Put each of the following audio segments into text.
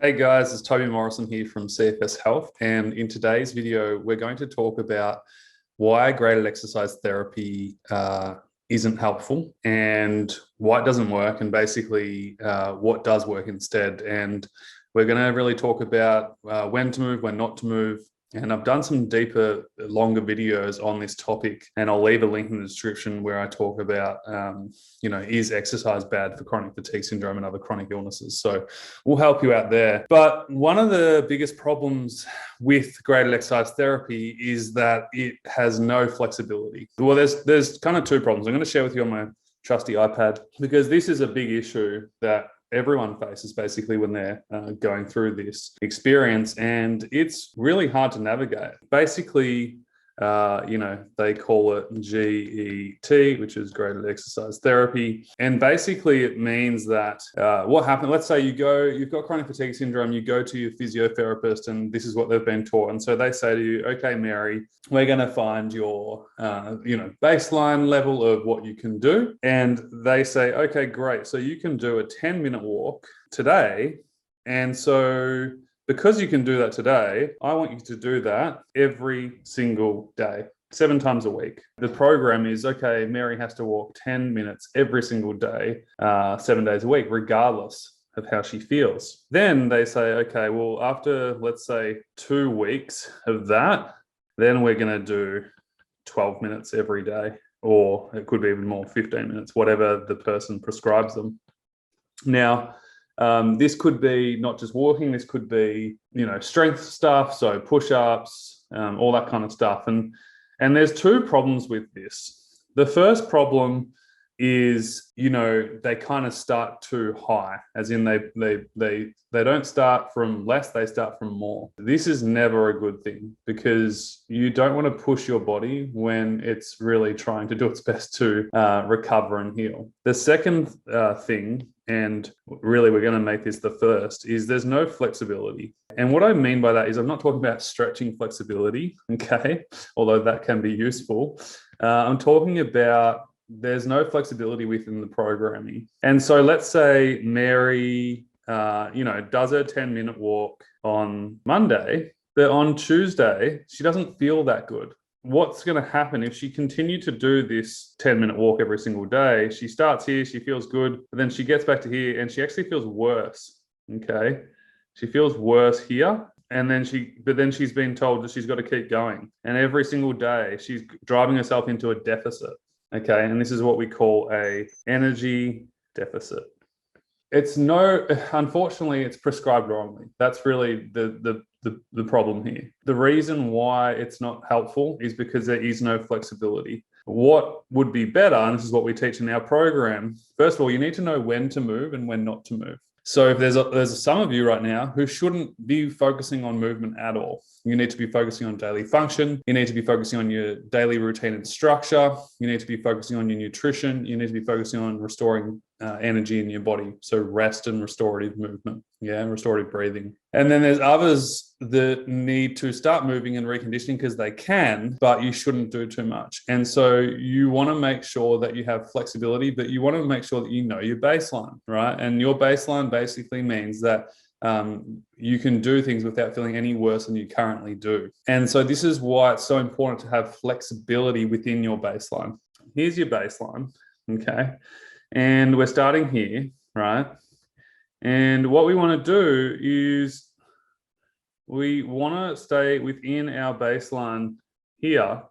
Hey guys, it's Toby Morrison here from CFS Health, and in today's video, we're going to talk about why graded exercise therapy isn't helpful and why it doesn't work, and basically what does work instead. And we're going to really talk about when to move, when not to move. And I've done some deeper, longer videos on this topic, and I'll leave a link in the description where I talk about, is exercise bad for chronic fatigue syndrome and other chronic illnesses? So we'll help you out there. But one of the biggest problems with graded exercise therapy is that it has no flexibility. Well, there's kind of two problems. I'm going to share with you on my trusty iPad, because this is a big issue that everyone faces basically when they're going through this experience, and it's really hard to navigate. Basically, they call it GET, which is graded exercise therapy. And basically it means that what happened, let's say you've got chronic fatigue syndrome, you go to your physiotherapist, and this is what they've been taught. And so they say to you, okay, Mary, we're going to find your, baseline level of what you can do. And they say, okay, great. So you can do a 10-minute walk today. And so because you can do that today, I want you to do that every single day, 7 times a week. The program is, okay, Mary has to walk 10 minutes every single day, 7 days a week, regardless of how she feels. Then they say, okay, well, after, let's say, 2 weeks of that, then we're going to do 12 minutes every day, or it could be even more, 15 minutes, whatever the person prescribes them. Now, this could be not just walking, this could be, strength stuff, so push-ups, all that kind of stuff. And there's 2 problems with this. The first problem is, they kind of start too high, as in they don't start from less, they start from more. This is never a good thing, because you don't want to push your body when it's really trying to do its best to recover and heal. The second thing, and really we're going to make this the first, is there's no flexibility. And what I mean by that is I'm not talking about stretching flexibility, okay, although that can be useful. I'm talking about there's no flexibility within the programming. And so let's say Mary, does her 10-minute walk on Monday, but on Tuesday, she doesn't feel that good. What's going to happen if she continued to do this 10-minute walk every single day? She starts here, she feels good, but then she gets back to here and she actually feels worse, okay? She feels worse here. And then she's been told that she's got to keep going. And every single day, she's driving herself into a deficit. Okay, and this is what we call a energy deficit. Unfortunately, it's prescribed wrongly. That's really the problem here. The reason why it's not helpful is because there is no flexibility. What would be better, and this is what we teach in our program, first of all, you need to know when to move and when not to move. So if there's some of you right now who shouldn't be focusing on movement at all. You need to be focusing on daily function. You need to be focusing on your daily routine and structure. You need to be focusing on your nutrition. You need to be focusing on restoring energy in your body. So rest and restorative movement, and restorative breathing. And then there's others that need to start moving and reconditioning because they can, but you shouldn't do too much. And so you want to make sure that you have flexibility, but you want to make sure that you know your baseline, right? And your baseline basically means that you can do things without feeling any worse than you currently do. And so this is why it's so important to have flexibility within your baseline. Here's your baseline, okay? And we're starting here, right? And what we want to do is we want to stay within our baseline here.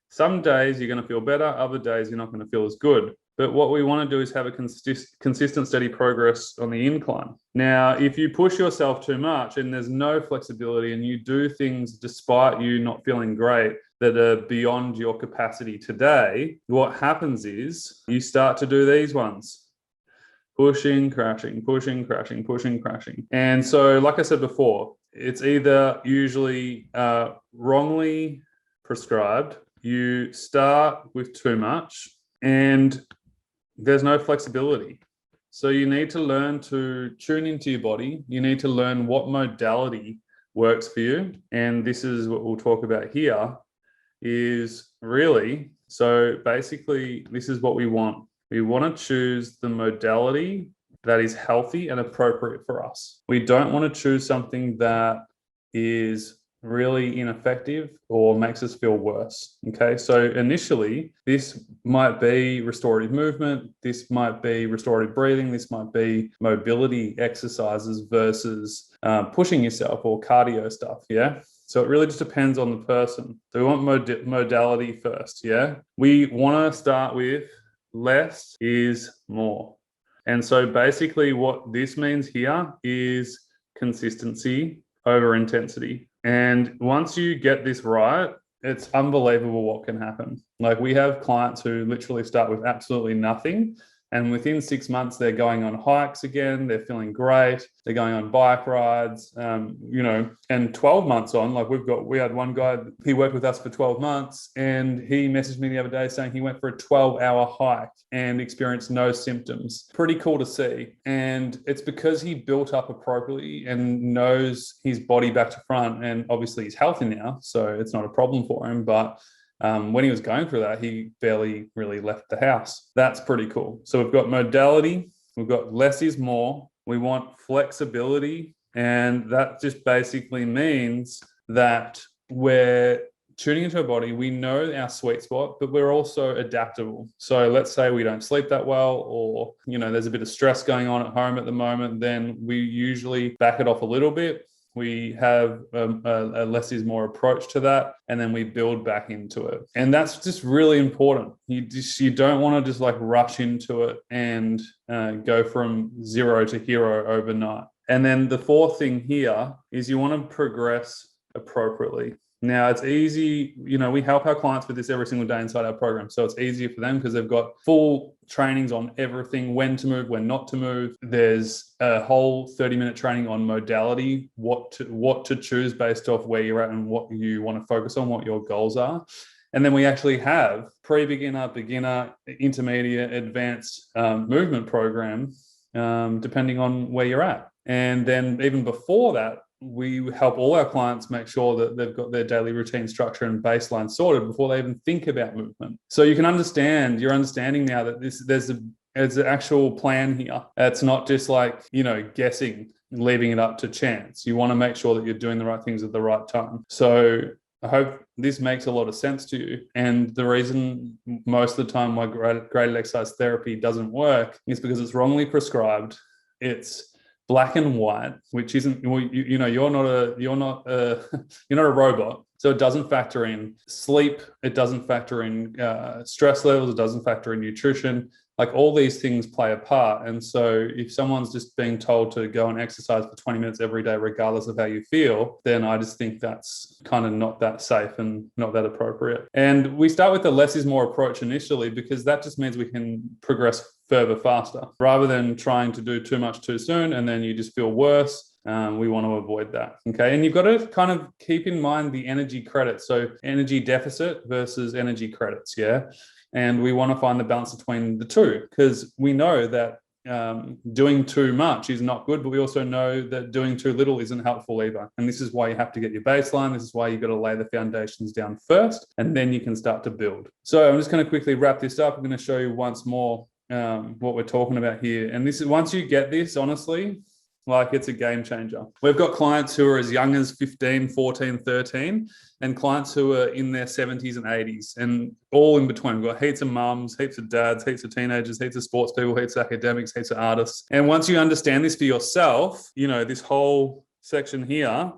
Some days you're going to feel better, other days you're not going to feel as good. But what we want to do is have a consistent, steady progress on the incline. Now, if you push yourself too much and there's no flexibility and you do things despite you not feeling great that are beyond your capacity today, what happens is you start to do these ones. Pushing, crashing, pushing, crashing, pushing, crashing. And so, like I said before, it's either usually wrongly prescribed, you start with too much, and there's no flexibility. So you need to learn to tune into your body. You need to learn what modality works for you. And this is what we'll talk about here is really, so basically this is what we want. We want to choose the modality that is healthy and appropriate for us. We don't want to choose something that is really ineffective or makes us feel worse. Okay, so initially, this might be restorative movement, this might be restorative breathing, this might be mobility exercises versus pushing yourself or cardio stuff. Yeah. So it really just depends on the person. So we want modality first. Yeah. We want to start with less is more. And so basically, what this means here is consistency over intensity. And once you get this right, it's unbelievable what can happen. Like, we have clients who literally start with absolutely nothing, and within 6 months, they're going on hikes again. They're feeling great. They're going on bike rides, and 12 months on, like we had one guy, he worked with us for 12 months, and he messaged me the other day saying he went for a 12-hour hike and experienced no symptoms. Pretty cool to see. And it's because he built up appropriately and knows his body back to front. And obviously he's healthy now, so it's not a problem for him. But when he was going through that, he barely really left the house. That's pretty cool. So we've got modality, we've got less is more, we want flexibility, and that just basically means that we're tuning into our body. We know our sweet spot, but we're also adaptable. So let's say we don't sleep that well, or there's a bit of stress going on at home at the moment, then we usually back it off a little bit. We have a less is more approach to that, and then we build back into it. And that's just really important. You don't want to just like rush into it and go from zero to hero overnight. And then the fourth thing here is you want to progress appropriately. Now, it's easy, we help our clients with this every single day inside our program. So it's easier for them because they've got full trainings on everything, when to move, when not to move. There's a whole 30-minute training on modality, what to choose based off where you're at and what you want to focus on, what your goals are. And then we actually have pre-beginner, beginner, intermediate, advanced movement program, depending on where you're at. And then even before that, we help all our clients make sure that they've got their daily routine structure and baseline sorted before they even think about movement. So you're understanding now that there's an actual plan here. It's not just like, guessing, leaving it up to chance. You want to make sure that you're doing the right things at the right time. So I hope this makes a lot of sense to you. And the reason most of the time why graded exercise therapy doesn't work is because it's wrongly prescribed. It's black and white, which isn't, you're not a robot. So it doesn't factor in sleep. It doesn't factor in stress levels. It doesn't factor in nutrition. Like, all these things play a part. And so if someone's just being told to go and exercise for 20 minutes every day, regardless of how you feel, then I just think that's kind of not that safe and not that appropriate. And we start with the less is more approach initially, because that just means we can progress further faster rather than trying to do too much too soon and then you just feel worse. We want to avoid that. Okay. And you've got to kind of keep in mind the energy credits. So energy deficit versus energy credits. Yeah. And we want to find the balance between the two, because we know that doing too much is not good, but we also know that doing too little isn't helpful either. And this is why you have to get your baseline. This is why you've got to lay the foundations down first, and then you can start to build. So I'm just going to quickly wrap this up. I'm going to show you once more what we're talking about here. And this is, once you get this, honestly, like, it's a game changer. We've got clients who are as young as 15, 14, 13, and clients who are in their 70s and 80s, and all in between. We've got heaps of mums, heaps of dads, heaps of teenagers, heaps of sports people, heaps of academics, heaps of artists. And once you understand this for yourself, this whole section here,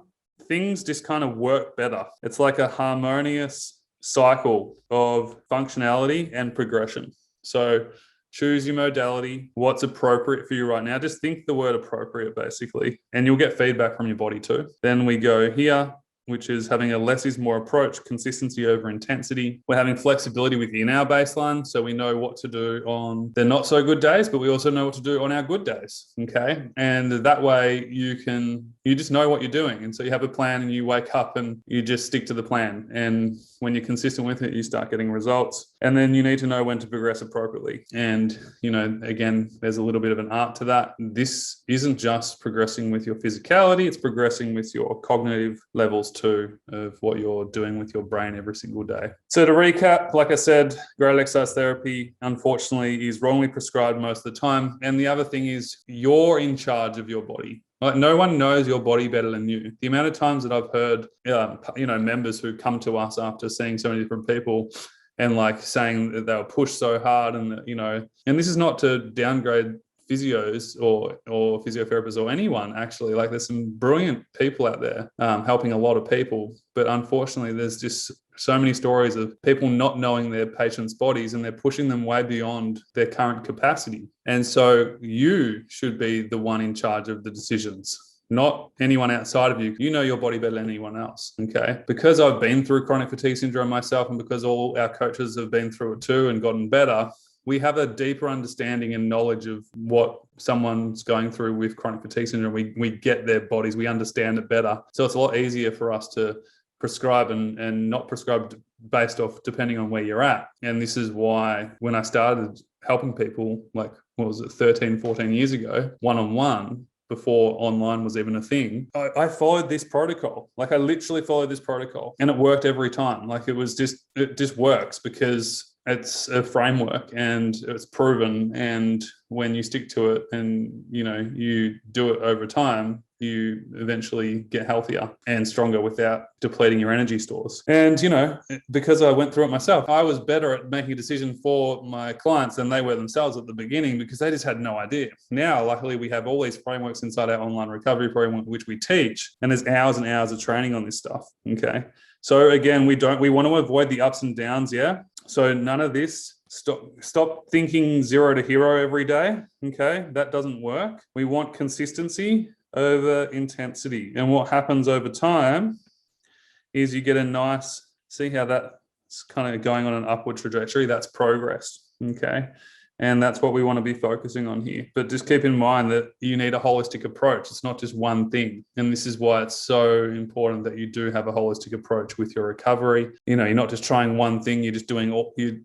things just kind of work better. It's like a harmonious cycle of functionality and progression. So choose your modality, what's appropriate for you right now. Just think the word appropriate, basically, and you'll get feedback from your body too. Then we go here, which is having a less is more approach, consistency over intensity. We're having flexibility within our baseline, so we know what to do on the not so good days, but we also know what to do on our good days, okay? And that way you can you just know what you're doing. And so you have a plan and you wake up and you just stick to the plan. And when you're consistent with it, you start getting results. And then you need to know when to progress appropriately. And, again, there's a little bit of an art to that. This isn't just progressing with your physicality, it's progressing with your cognitive levels too, of what you're doing with your brain every single day. So to recap, like I said, graded exercise therapy, unfortunately, is wrongly prescribed most of the time. And the other thing is, you're in charge of your body. Like, no one knows your body better than you. The amount of times that I've heard, members who come to us after seeing so many different people and like saying that they were pushed so hard, and and this is not to downgrade physios or physiotherapists or anyone, actually. Like, there's some brilliant people out there helping a lot of people, but unfortunately there's just so many stories of people not knowing their patients' bodies, and they're pushing them way beyond their current capacity. And so you should be the one in charge of the decisions, not anyone outside of you. You know your body better than anyone else, okay? Because I've been through chronic fatigue syndrome myself, and because all our coaches have been through it too and gotten better, we have a deeper understanding and knowledge of what someone's going through with chronic fatigue syndrome. We get their bodies, we understand it better. So it's a lot easier for us to prescribe and not prescribe based off depending on where you're at. And this is why when I started helping people, like, 13, 14 years ago, one-on-one, before online was even a thing, I followed this protocol. Like, I literally followed this protocol, and it worked every time. Like, it just works because it's a framework and it's proven. And when you stick to it and, you do it over time, you eventually get healthier and stronger without depleting your energy stores. And, because I went through it myself, I was better at making a decision for my clients than they were themselves at the beginning, because they just had no idea. Now, luckily, we have all these frameworks inside our online recovery program, which we teach, and there's hours and hours of training on this stuff. Okay. So again, we want to avoid the ups and downs. Yeah. So none of this. Stop thinking 0 to hero every day. Okay. That doesn't work. We want consistency over intensity. And what happens over time is you get see how that's kind of going on an upward trajectory. That's progress. Okay. And that's what we want to be focusing on here. But just keep in mind that you need a holistic approach. It's not just one thing. And this is why it's so important that you do have a holistic approach with your recovery. You're not just trying one thing. You're just doing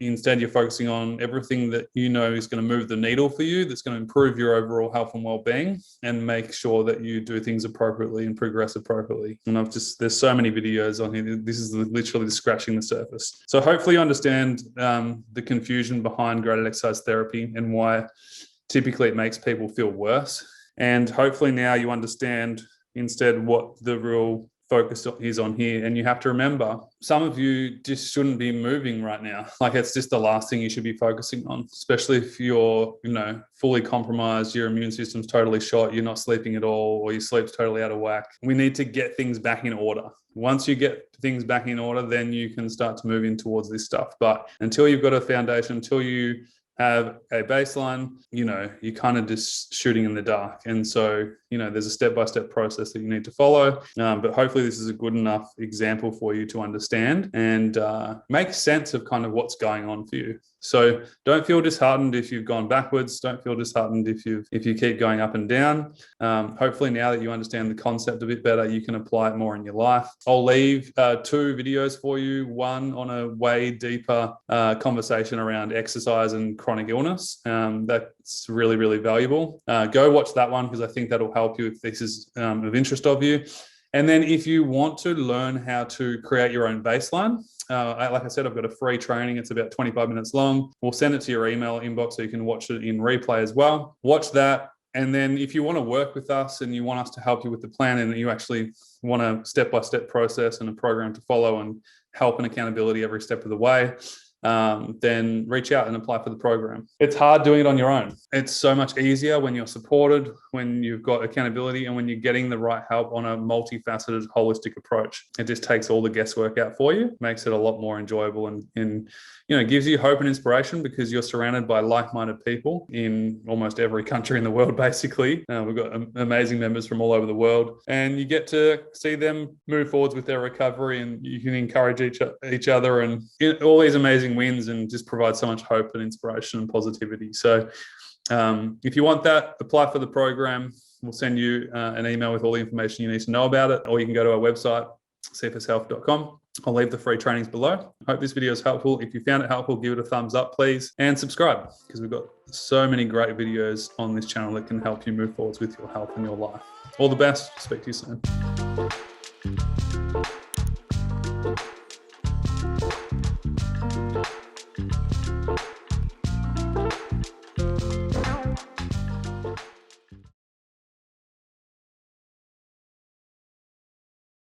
instead you're focusing on everything that is going to move the needle for you, that's going to improve your overall health and well-being, and make sure that you do things appropriately and progress appropriately. And there's so many videos on here. This is literally scratching the surface. So hopefully you understand the confusion behind graded exercise therapy and why typically it makes people feel worse. And hopefully now you understand instead what the real focus is on here. And you have to remember, some of you just shouldn't be moving right now. Like, it's just the last thing you should be focusing on, especially if you're, fully compromised, your immune system's totally shot, you're not sleeping at all, or your sleep's totally out of whack. We need to get things back in order. Once you get things back in order, then you can start to move in towards this stuff. But until you've got a foundation, until you have a baseline, you're kind of just shooting in the dark. And so, there's a step-by-step process that you need to follow. But hopefully this is a good enough example for you to understand and make sense of kind of what's going on for you. So don't feel disheartened if you've gone backwards. Don't feel disheartened if you keep going up and down. Hopefully now that you understand the concept a bit better, you can apply it more in your life. I'll leave 2 videos for you. One on a way deeper conversation around exercise and chronic illness. That's really, really valuable. Go watch that one, because I think that'll help you if this is of interest of you. And then if you want to learn how to create your own baseline, like I said, I've got a free training. It's about 25 minutes long. We'll send it to your email inbox so you can watch it in replay as well. Watch that. And then if you want to work with us and you want us to help you with the plan, and you actually want a step-by-step process and a program to follow and help and accountability every step of the way, then reach out and apply for the program. It's hard doing it on your own. It's so much easier when you're supported, when you've got accountability, and when you're getting the right help on a multifaceted, holistic approach. It just takes all the guesswork out for you, makes it a lot more enjoyable, and gives you hope and inspiration, because you're surrounded by like-minded people in almost every country in the world, basically. We've got amazing members from all over the world, and you get to see them move forwards with their recovery, and you can encourage each other, and all these amazing wins, and just provide so much hope and inspiration and positivity. So if you want that, apply for the program. We'll send you an email with all the information you need to know about it, or you can go to our website, cfshealth.com. I'll leave the free trainings below. I hope this video is helpful. If you found it helpful, give it a thumbs up, please, and subscribe, because we've got so many great videos on this channel that can help you move forwards with your health and your life. All the best. Speak to you soon.